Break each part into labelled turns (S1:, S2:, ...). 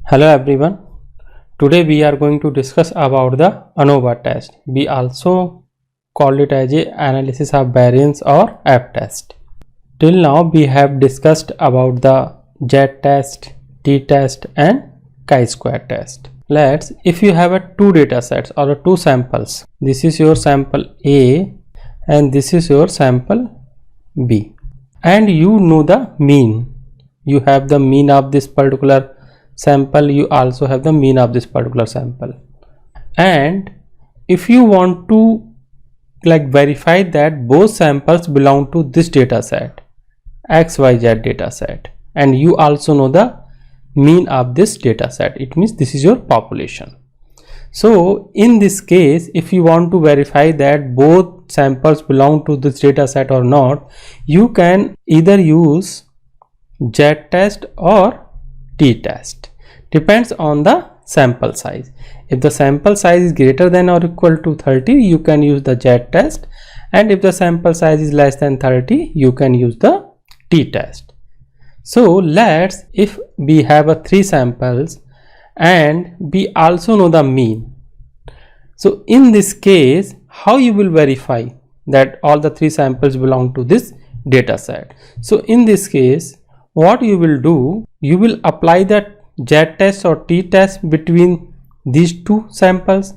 S1: Hello everyone. Today we are going to discuss about the ANOVA test. We also call it as a analysis of variance or F test. Till now we have discussed about the Z test, T test and chi-square test. If you have two data sets or two samples, this is your sample A and this is your sample B, and you know the mean. You have the mean of this particular sample, you also have the mean of this particular sample, and if you want to verify that both samples belong to this data set, XYZ data set, and you also know the mean of this data set, it means this is your population. So in this case, if you want to verify that both samples belong to this data set or not, you can either use Z test or T test. Depends on the sample size. If the sample size is greater than or equal to 30, you can use the Z test, and if the sample size is less than 30, you can use the T test. So if we have three samples and we also know the mean, so in this case, how you will verify that all the three samples belong to this data set? So in this case, what you will do, you will apply that Z test or T test between these two samples.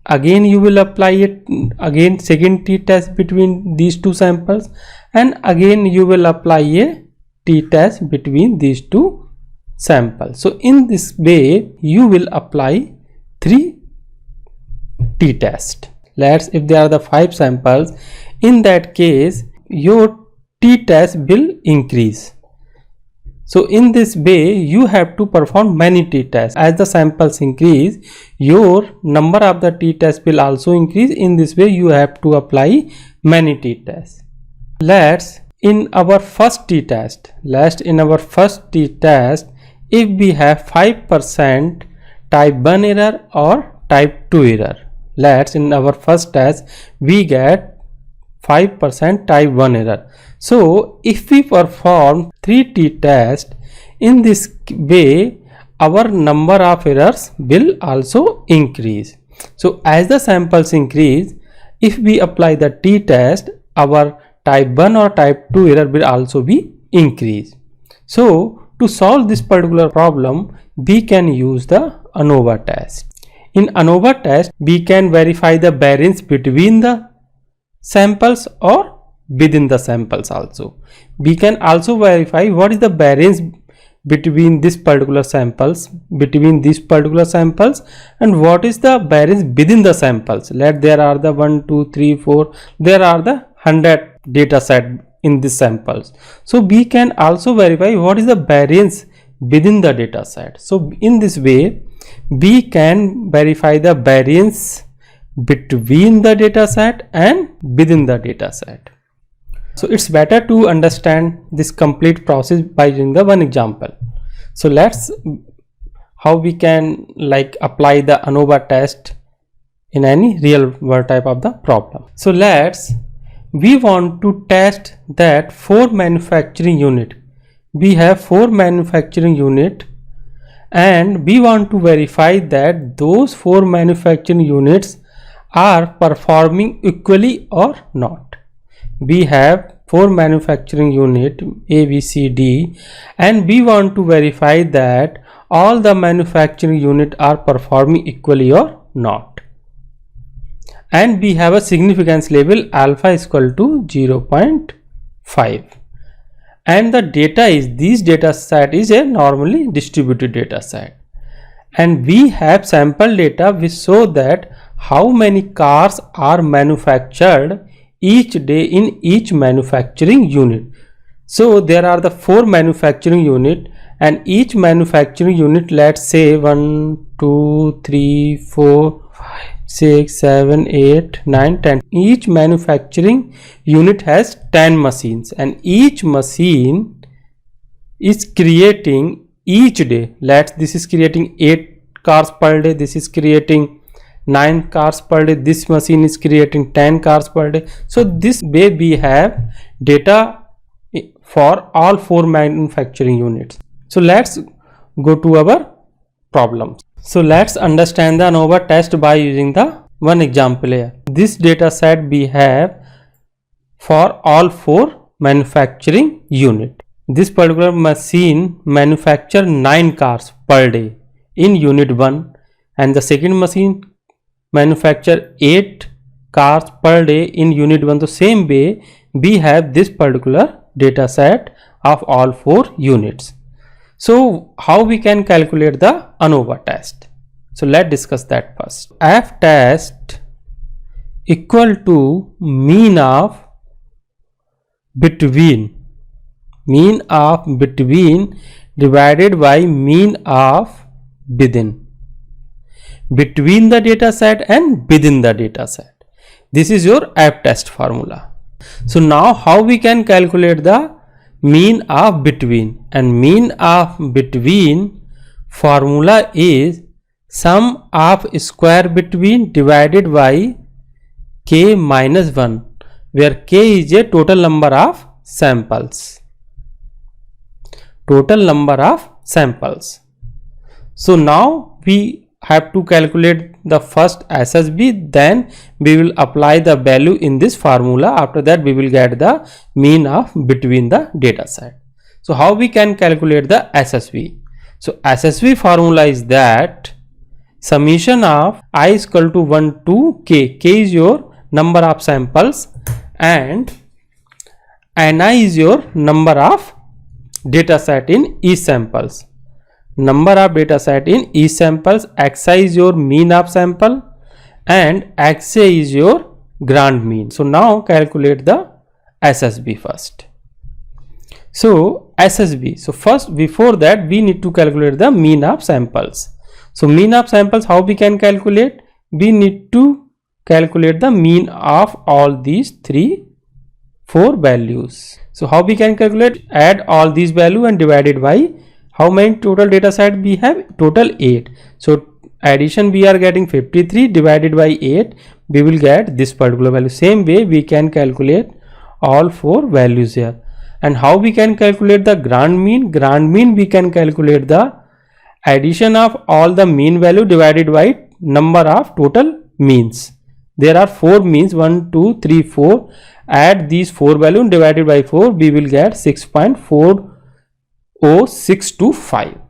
S1: Again you will apply it again second T test between these two samples, and again you will apply a T test between these two samples. So in this way you will apply 3 T test. If there are the 5 samples, in that case your T test will increase. So in this way you have to perform many T tests. As the samples increase, your number of the T tests will also increase. In this way you have to apply many T tests. In our first T test, if we have 5% type 1 error or type 2 error, in our first test we get 5% type 1 error. So if we perform 3 T tests, in this way our number of errors will also increase. So as the samples increase, if we apply the T test, our type 1 or type 2 error will also be increased. So to solve this particular problem, we can use the ANOVA test. In ANOVA test, we can verify the variance between the samples or within the samples also. We can also verify what is the variance between these particular samples, and what is the variance within the samples. There are the 1, 2, 3, 4, there are the 100 data set in these samples. So we can also verify what is the variance within the data set. So in this way we can verify the variance between the data set and within the data set. So it's better to understand this complete process by using the one example. So how we can apply the ANOVA test in any real world type of the problem. So we want to test that 4 manufacturing unit. We have 4 manufacturing unit and we want to verify that those 4 manufacturing units are performing equally or not. We have 4 manufacturing unit A, B, C, D, and we want to verify that all the manufacturing unit are performing equally or not. And we have a significance level alpha is equal to 0.5. And the data is, this data set is a normally distributed data set. And we have sample data which show that how many cars are manufactured each day in each manufacturing unit. So there are the 4 manufacturing unit, and each manufacturing unit, let's say 1, 2, 3, 4, 5, 6, 7, 8, 9, 10. Each manufacturing unit has 10 machines, and each machine is creating each day. This is creating 8 cars per day, this is creating 9 cars per day, this machine is creating 10 cars per day. So this way we have data for all 4 manufacturing units. So let's go to our problems. So let's understand the ANOVA test by using the one example here. This data set we have for all 4 manufacturing unit. This particular machine manufacture 9 cars per day in unit 1, and the second machine manufacture 8 cars per day in unit 1. The same way we have this particular data set of all 4 units. So how we can calculate the ANOVA test? So let's discuss that first. F test equal to mean of between divided by mean of within, between the data set and within the data set. This is your F test formula. So now how we can calculate the mean of between? And mean of between formula is sum of square between divided by k minus 1, where k is a total number of samples. Total number of samples. So now we have to calculate the first SSB, then we will apply the value in this formula. After that we will get the mean of between the data set. So how we can calculate the SSB? So SSB formula is that summation of I is equal to 1 to k. K is your number of samples and Ni is your number of data set in each samples. Number of data set in each samples. Xi is your mean of sample and Xj is your grand mean. So now calculate the SSB first. So SSB. So first, before that we need to calculate the mean of samples. So mean of samples, how we can calculate? We need to calculate the mean of all these 4 values. So how we can calculate? Add all these value and divide it by how many total data set we have? Total 8. So addition we are getting 53 divided by 8, we will get this particular value. Same way we can calculate all 4 values here. And how we can calculate the grand mean? Grand mean we can calculate the addition of all the mean value divided by number of total means. There are 4 means, 1, 2, 3, 4. Add these 4 values divided by 4, we will get 6.4065.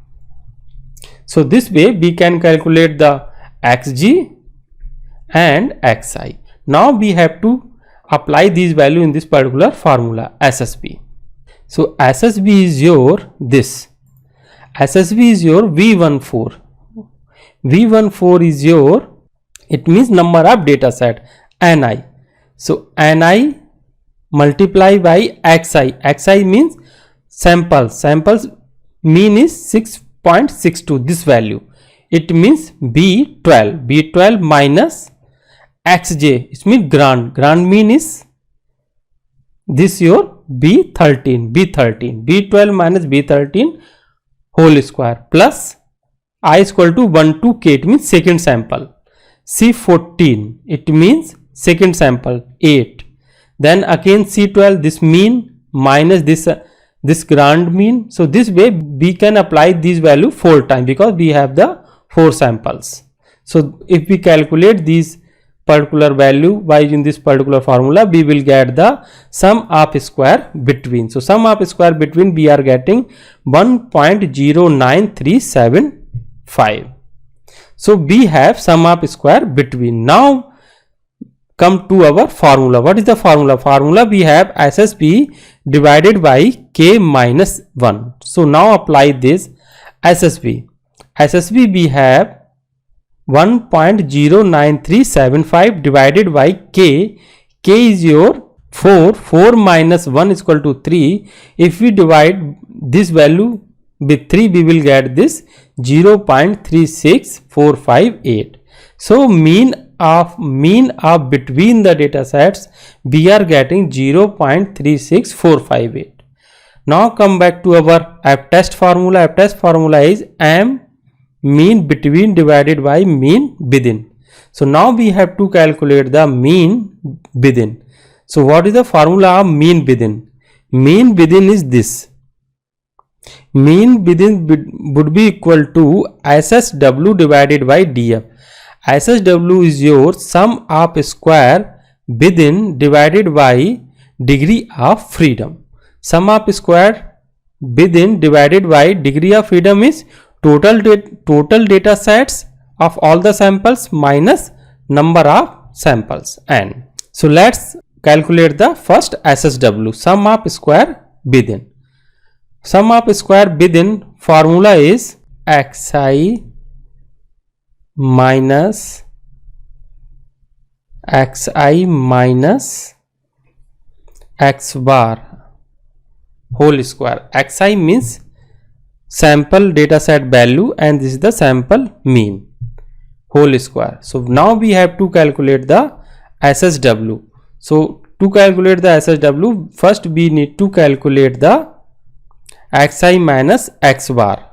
S1: So this way we can calculate the Xg and Xi. Now we have to apply these values in this particular formula SSB. So SSB is your this. SSB is your V14. V14 is your, it means number of data set, Ni. So Ni multiply by Xi. Xi means samples. Samples mean is 6.62, this value. It means B12. B12 minus Xj, it means grand. Grand mean is this your B13. B13. B12 minus B13 whole square plus I is equal to 1 to k, it means second sample. C14, it means second sample 8. Then again C12, this mean minus this grand mean. So this way we can apply this value 4 times because we have the 4 samples. So if we calculate these particular value by using this particular formula, we will get the sum of square between. So sum of square between we are getting 1.09375. So we have sum of square between. Now come to our formula. What is the formula? Formula we have SSB divided by k minus 1. So now apply this SSB. SSB we have 1.09375 divided by k. K is your 4. 4 minus 1 is equal to 3. If we divide this value with 3, we will get this 0.36458. So mean of between the data sets we are getting 0.36458. Now come back to our F test formula. F test formula is M mean between divided by mean within. So now we have to calculate the mean within. So what is the formula of mean within? Mean within is this. Mean within would be equal to SSW divided by DF. SSW is your sum of square within divided by degree of freedom. Sum of square within divided by degree of freedom is total data sets of all the samples minus number of samples n. So let's calculate the first SSW, sum of square within. Sum of square within formula is xi minus x bar whole square. Xi means sample data set value and this is the sample mean whole square. So now we have to calculate the SSW. So to calculate the SSW, first we need to calculate the xi minus x bar.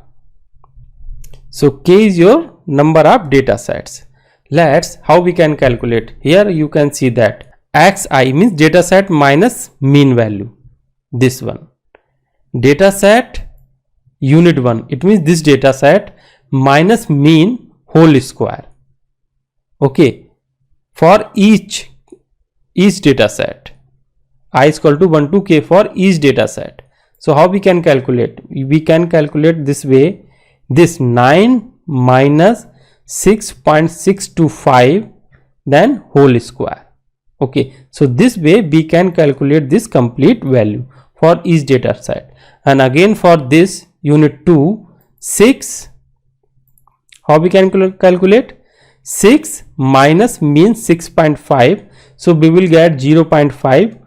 S1: So k is your number of data sets. Let's how we can calculate. Here you can see that xi means data set minus mean value, this one. Data set unit 1, it means this data set minus mean whole square. Okay, for each data set, I is equal to 1 to k for each data set. So how we can calculate? We can calculate this way, this 9 minus 6.625 then whole square. Okay, so this way we can calculate this complete value for each data set. And again for this unit 2, 6, how we can calculate? 6 minus mean 6.5, so we will get 0.5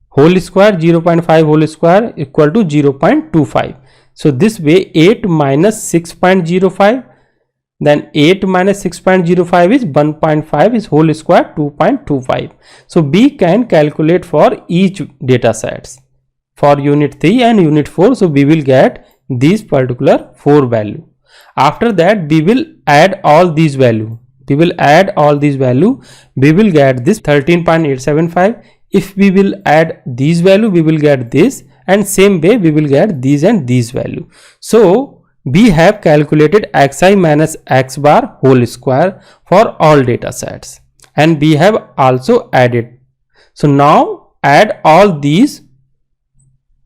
S1: whole square, 0.5 whole square equal to 0.25. So this way 8 minus 6.05, then 8 minus 6.05 is 1.5 is whole square 2.25. So we can calculate for each data sets for unit 3 and unit 4. So we will get these particular 4 value. After that we will add all these value. We will add all these value. We will get this 13.875. If we will add these value, we will get this, and same way we will get these and these value. So we have calculated xi minus x bar whole square for all data sets, and we have also added. So now add all these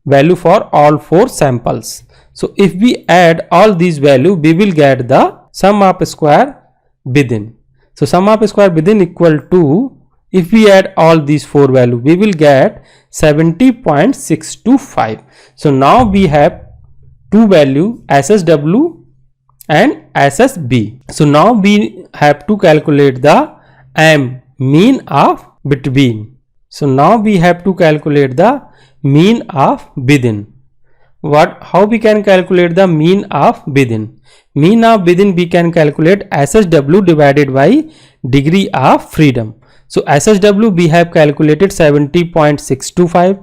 S1: value for all 4 samples. So if we add all these value, we will get the sum of square within. So sum of square within equal to, if we add all these 4 value, we will get 70.625. So now we have two value, SSW and SSB. So now we have to calculate the mean of between. So now we have to calculate the mean of within. How we can calculate the mean of within? Mean of within we can calculate SSW divided by degree of freedom. So SSW we have calculated 70.625.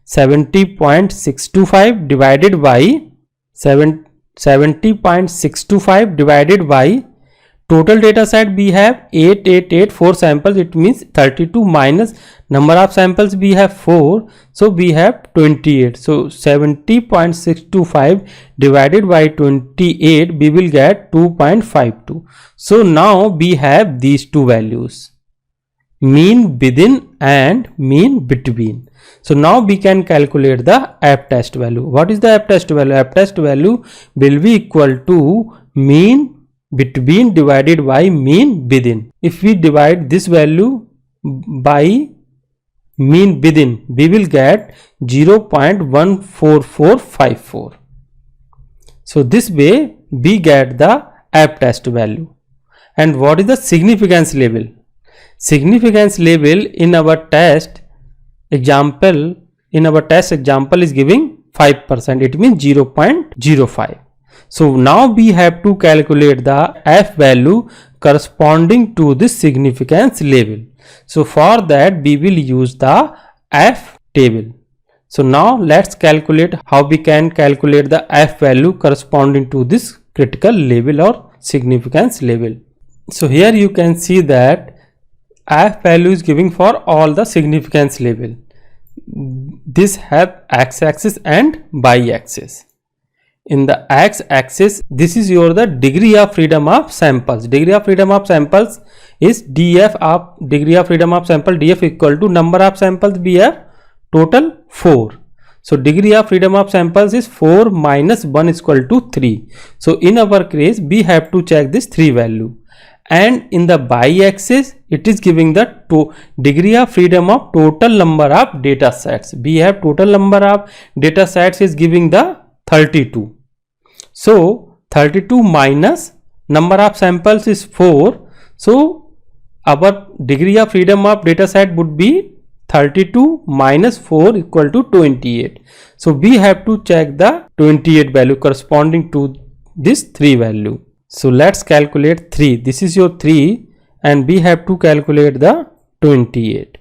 S1: 70.625 divided by 70.625 divided by total data set we have 8884 samples. It means 32 minus number of samples we have 4, so we have 28. So 70.625 divided by 28, we will get 2.52. So now we have these two values, mean within and mean between. So now we can calculate the F test value. What is the F test value? F test value will be equal to mean between divided by mean within. If we divide this value by mean within, we will get 0.14454. So this way we get the F test value. And what is the significance level? Significance level in our test example, is giving 5%. It means 0.05. So now we have to calculate the F value corresponding to this significance level. So for that we will use the F table. So now let's calculate how we can calculate the F value corresponding to this critical level or significance level. So here you can see that F value is giving for all the significance level. This have x-axis and y-axis. in the x-axis, this is your the degree of freedom of samples. Degree of freedom of samples is df of degree of freedom of sample, df equal to number of samples we have, total 4. So degree of freedom of samples is 4 minus 1 is equal to 3. So in our case we have to check this 3 value, and in the y-axis it is giving the degree of freedom of total number of data sets. We have total number of data sets is giving the 32. So 32 minus number of samples is 4. So our degree of freedom of data set would be 32 minus 4 equal to 28. So we have to check the 28 value corresponding to this 3 value. So let's calculate 3. This is your 3 and we have to calculate the 28.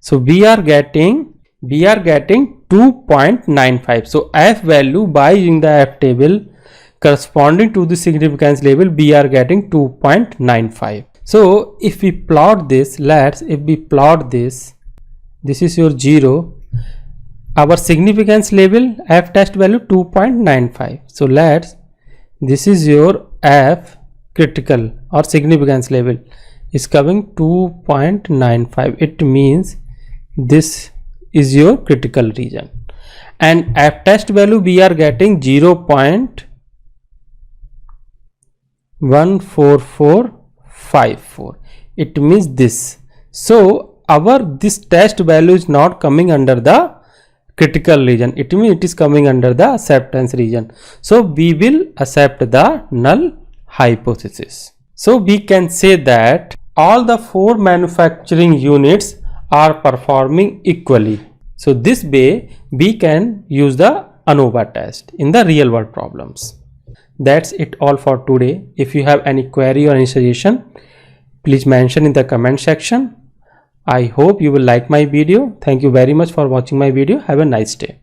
S1: So we are getting 2.95. So f value by using the f table corresponding to the significance level, we are getting 2.95. So if we plot this, if we plot this is your 0, our significance level f test value 2.95. So this is your f critical or significance level is coming 2.95. it means this is your critical region, and f test value we are getting 0.14454. it means this. So this test value is not coming under the critical region, it means it is coming under the acceptance region. So we will accept the null hypothesis. So we can say that all the 4 manufacturing units are performing equally. So this way we can use the ANOVA test in the real world problems. That's it all for today. If you have any query or any suggestion, please mention in the comment section. I hope you will like my video. Thank you very much for watching my video. Have a nice day.